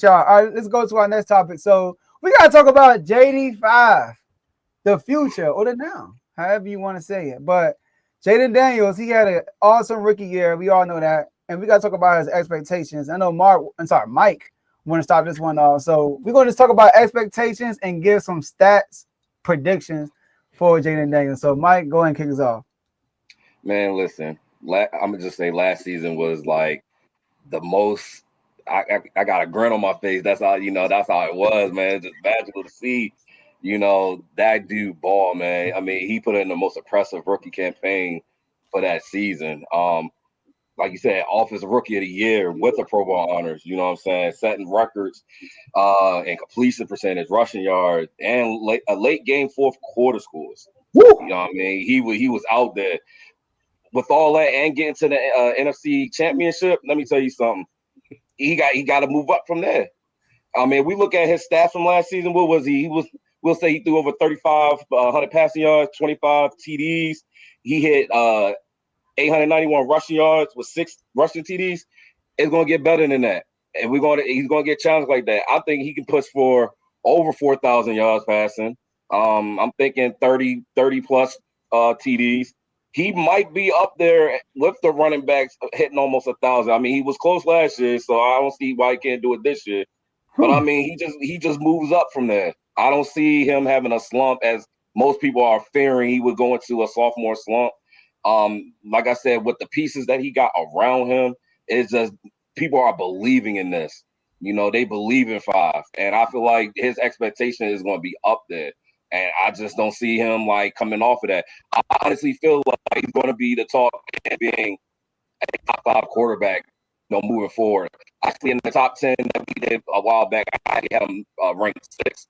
y'all. All right, let's go to our next topic. So we gotta talk about JD5, the future or the now, however you want to say it. But Jayden Daniels, he had an awesome rookie year. We all know that, and we gotta talk about his expectations. I know Mike, want to stop this one off. So we're going to talk about expectations and give some stats predictions for Jayden Daniels. So Mike, go ahead and kick us off. Man, listen, I'm gonna just say last season was like the most. I got a grin on my face. That's how That's how it was, man. It's just magical to see. That dude ball, man. I mean, he put in the most impressive rookie campaign for that season. Like you said, offensive rookie of the year with the Pro Bowl honors. You know what I'm saying? Setting records, and completion percentage, rushing yards, and a late game fourth quarter scores. Woo! You know what I mean? He was out there with all that and getting to the NFC Championship. Let me tell you something. He got to move up from there. I mean, we look at his stats from last season. What was he? We'll say he threw over 3,500 passing yards, 25 TDs. He hit 891 rushing yards with 6 rushing TDs. It's gonna get better than that, and he's gonna get challenged like that. I think he can push for over 4,000 yards passing. I'm thinking 30 plus TDs. He might be up there with the running backs hitting almost 1,000. I mean, he was close last year, so I don't see why he can't do it this year. But I mean, he just moves up from there. I don't see him having a slump as most people are fearing he would go into a sophomore slump. Like I said, with the pieces that he got around him, it's just people are believing in this. They believe in 5, and I feel like his expectation is going to be up there. And I just don't see him like coming off of that. I honestly feel like he's going to be the talk and being a top 5 quarterback, moving forward. Actually, in the top 10 that we did a while back, I had him ranked 6.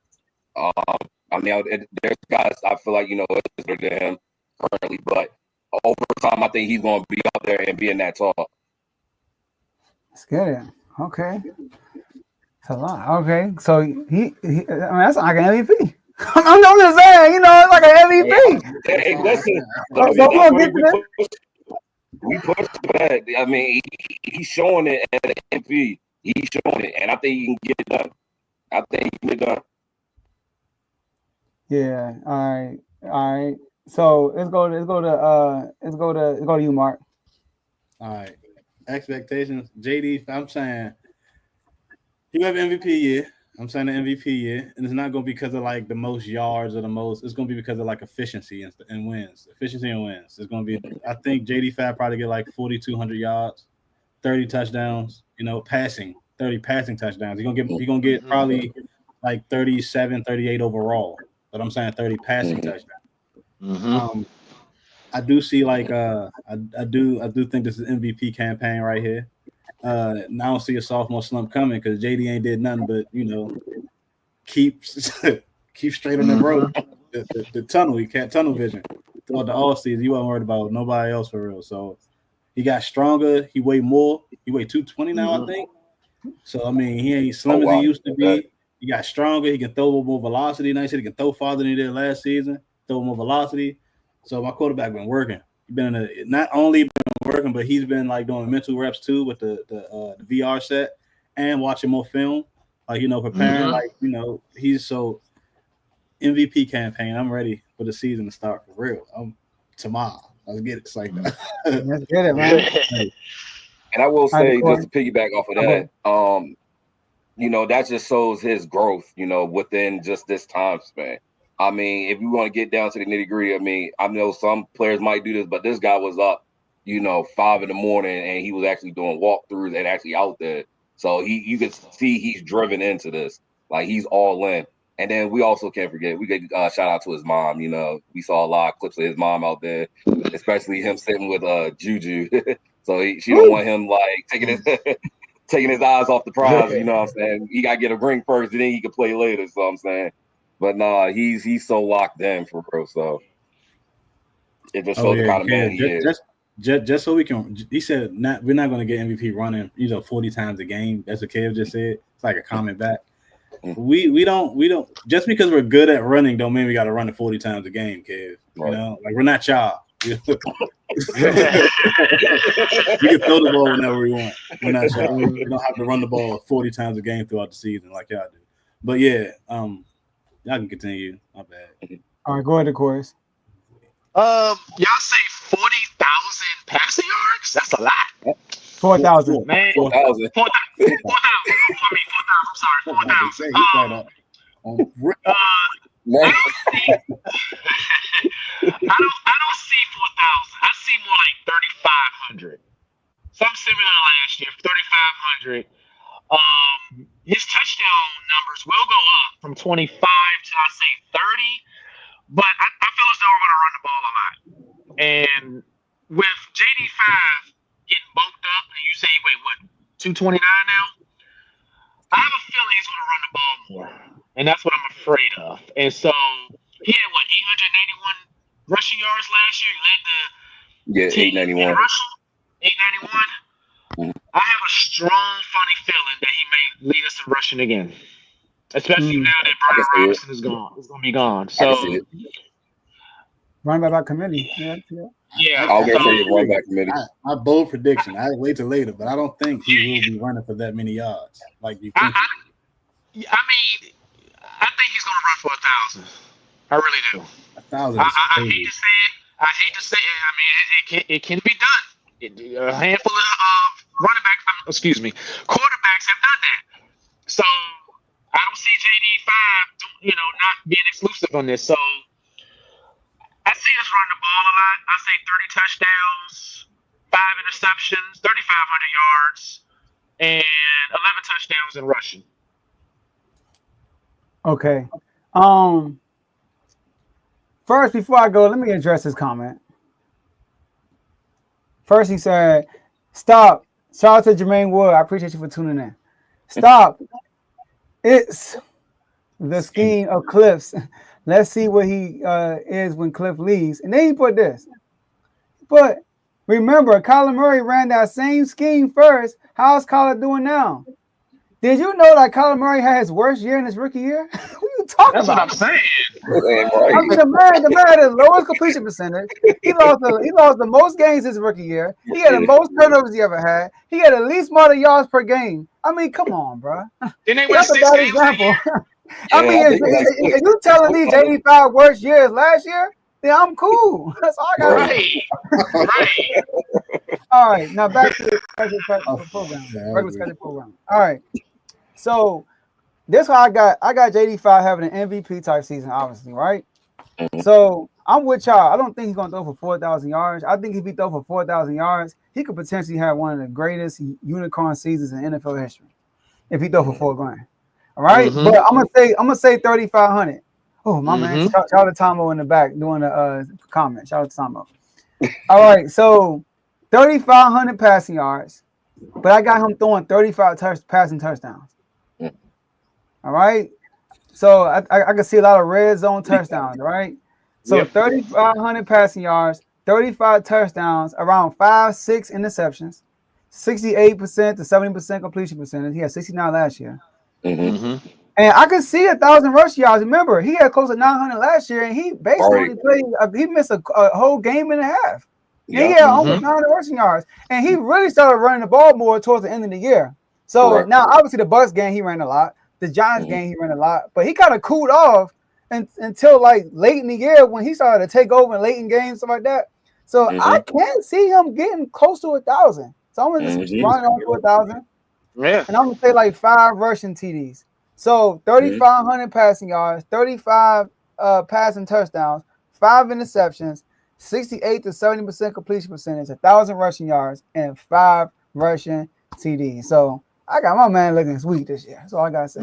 I mean, there's guys I feel like is better than him currently, but over time, I think he's going to be out there and be in that talk. Let's get it. Okay, it's a lot. Okay, so he I mean, that's like an MVP. I'm just saying, it's like an MVP. Hey, listen, So we're gonna get to this. We push that. I mean, he's showing it at the MVP. He's showing it, and I think he can get it done. I think he can get it done. Yeah. All right. So let's go to you, Mark. All right. Expectations. JD, I'm saying you have MVP year. I'm saying the MVP year, and it's not going to be because of like the most yards or the most. It's going to be because of like efficiency and wins. Efficiency and wins. It's going to be. I think JD Fab probably get like 4,200 yards, 30 touchdowns. Passing 30 passing touchdowns. You're gonna get probably like 37, 38 overall. But I'm saying 30 passing touchdowns. Mm-hmm. I do see like I do think this is MVP campaign right here. I don't see a sophomore slump coming because JD ain't did nothing but keep keep straight on the road. The tunnel, he can't tunnel vision throughout the all season. You wasn't worried about nobody else for real. So he got stronger. He weighed more. He weighed 220 now, I think. So I mean, he ain't slim as he used to be. He got stronger. He can throw with more velocity. Nice. He can throw farther than he did last season. Throw with more velocity. So my quarterback been working. He's been not only been working, but he's been like doing mental reps too with the VR set and watching more film. Like preparing. Like he's so MVP campaign. I'm ready for the season to start for real. I'm tomorrow. Let's get it. It's like that. Let's get it, man. And I will say, just to piggyback off of that, that just shows his growth, within just this time span. I mean, if you want to get down to the nitty gritty, I mean, I know some players might do this, but this guy was up, 5 in the morning, and he was actually doing walkthroughs and actually out there. So you can see he's driven into this, like he's all in. And then we also can't forget, we get shout out to his mom. We saw a lot of clips of his mom out there, especially him sitting with Juju. So she don't want him like taking his eyes off the prize. You know what I'm saying? He got to get a ring first, and then he can play later. So I'm saying, but nah, he's so locked in for real. So it just shows the kind of man he is. Just so we can, he said, we're not going to get MVP running, 40 times a game. That's what Kev just said. It's like a comment back. We don't just because we're good at running don't mean we got to run it 40 times a game, Kev. Right. Like we're not y'all. We can throw the ball whenever we want. We're not y'all. We don't have to run the ball 40 times a game throughout the season like y'all do. But yeah, y'all can continue. My bad. All right, go ahead, Decorious. Y'all say 40,000 passing yards? That's a lot. 4,000. Man, 4,000. 4,000. I mean 4,000. I'm sorry, 4,000. Man, I don't see 4,000. I see more like 3,500. Something similar to last year, 3,500. His touchdown numbers will go up from 25 to I say 30, but I feel as though we're going to run the ball a lot. And with JD5 getting bulked up, and you say, wait, what, 229 now? I have a feeling he's going to run the ball more, and that's what I'm afraid of. And so he had what 881 rushing yards last year. He led the team in 891. rushing. 891. I have a strong, funny feeling that he may lead us in rushing again, especially now that Brian Robinson is gone. It's going to be gone. So Run back committee. yeah. I'll go for your run back committee. My bold prediction. I wait till later, but I don't think he will be running for that many yards. Like you think. I mean, I think he's going to run for 1,000. I really do. 1,000. I hate to say it. I mean, it can be done. A handful of quarterbacks have done that. So I don't see JD5, not being exclusive on this. So I see us run the ball a lot. I say 30 touchdowns, 5 interceptions, 3,500 yards, and 11 touchdowns in rushing. Okay. First, before I go, let me address his comment. First, he said, "Stop." Shout out to Jermaine Wood. I appreciate you for tuning in. Stop. It's the scheme of Cliff's. Let's see what he is when Cliff leaves. And then he put this. But remember, Kyler Murray ran that same scheme first. How's Kyler doing now? Did you know that Kyler Murray had his worst year in his rookie year? What are you talking about? That's what I'm saying. I mean, the man had the lowest completion percentage. He lost the most games his rookie year. He had the most turnovers he ever had. He had the least amount of yards per game. I mean, come on, bro. Didn't they win 6 games that year? I mean, if you telling me JD5 worst years last year, then I'm cool. That's all I got. Right. All right, now back to the regular schedule program. All right, so this is how I got JD5 having an MVP type season, obviously, right? So I'm with y'all. I don't think he's gonna throw for 4,000 yards. I think if he throw for 4,000 yards, he could potentially have one of the greatest unicorn seasons in NFL history if he throw for $4 grand. All right, but I'm gonna say 3,500. Oh, my man! Shout out to Tomo in the back doing a comment. Shout out to Tomo. All right, so 3,500 passing yards, but I got him throwing 35 passing touchdowns. All right, so I can see a lot of red zone touchdowns. Right, so 3,500 passing yards, 35 touchdowns, around 5-6 interceptions, 68% to 70% completion percentage. He had 69 last year. And I could see 1,000 rush yards. Remember, he had close to 900 last year, and he basically played. He missed a whole game and a half. And he had almost 900 rushing yards, and he really started running the ball more towards the end of the year. So now, obviously, the Bucs game he ran a lot, the Giants game he ran a lot, but he kind of cooled off until like late in the year when he started to take over in late in games, stuff like that. So I can't see him getting close to 1,000. So I'm gonna just run on to 1,000. Yeah, and I'm gonna say like 5 rushing TDs. So 3,500 passing yards, 35 passing touchdowns, 5 interceptions, 68 to 70% completion percentage, 1,000 rushing yards, and 5 rushing TDs. So I got my man looking sweet this year. That's all I gotta say.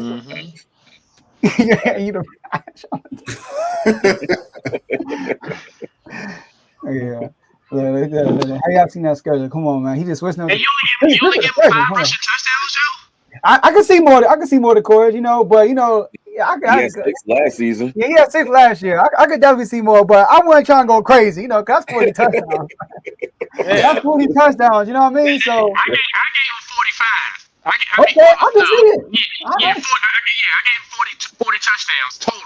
You yeah. How y'all seen that schedule? Come on, man. He just switched. And you only give 5 rushing touchdowns, Joe? I can see more. I can see more the Corey, but I had 6 last season. Yeah, he had 6 last year. I could definitely see more, but I wasn't trying to go crazy, because that's 40 touchdowns. That's 40 touchdowns. You know what I mean? So I gave him 45. I can see it. I gave him 40 touchdowns total.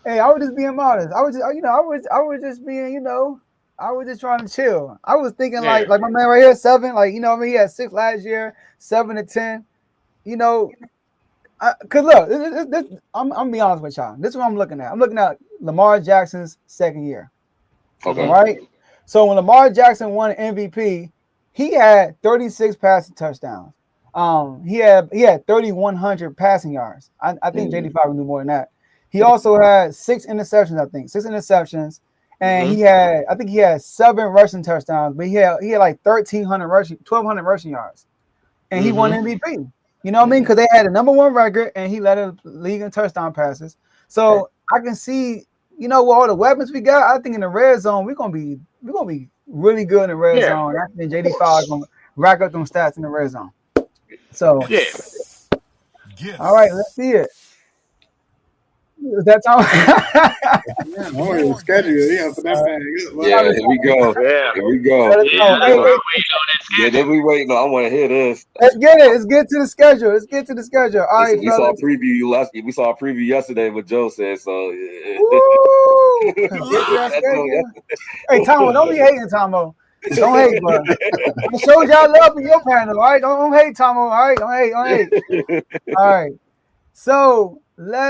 Hey, I was just being modest. I was just, I was just being, I was just trying to chill. I was thinking Yeah. like my man right here, 7. Like, you know what I mean? He had 6 last year, 7 to 10. You know, cause look, I'm gonna be honest with y'all. This is what I'm looking at. I'm looking at Lamar Jackson's second year. Okay. All right. So when Lamar Jackson won MVP, he had 36 passing touchdowns. He had 3,100 passing yards. I think JD probably knew more than that. He also had 6 interceptions. I think 6 interceptions, and he had 7 rushing touchdowns. But he had like 1,200 rushing yards, and he won MVP. You know what I mean? Because they had the #1 record, and he led the league in touchdown passes. So I can see, you know, with all the weapons we got, I think in the red zone we're gonna be really good in the red zone. I think JD5 is gonna rack up them stats in the red zone. So all right, let's see it. Is that time? I want to schedule. Yeah, put that bag up. Yeah, here we go. Yeah. Here we go. Let us Yeah, know. that's Hey, what I'm waiting on that Yeah, schedule. then we waiting. I want to hear this. let's get it. Let's get to the schedule. All right, We saw a fellas. preview we saw a preview yesterday. What Joe said. So Woo! Get to that schedule. Hey, Tomo, don't be hating, Tomo. Don't hate, bro. I showed y'all love in your panel, all right? Don't hate, Tomo, all right? Don't hate. All right. So let's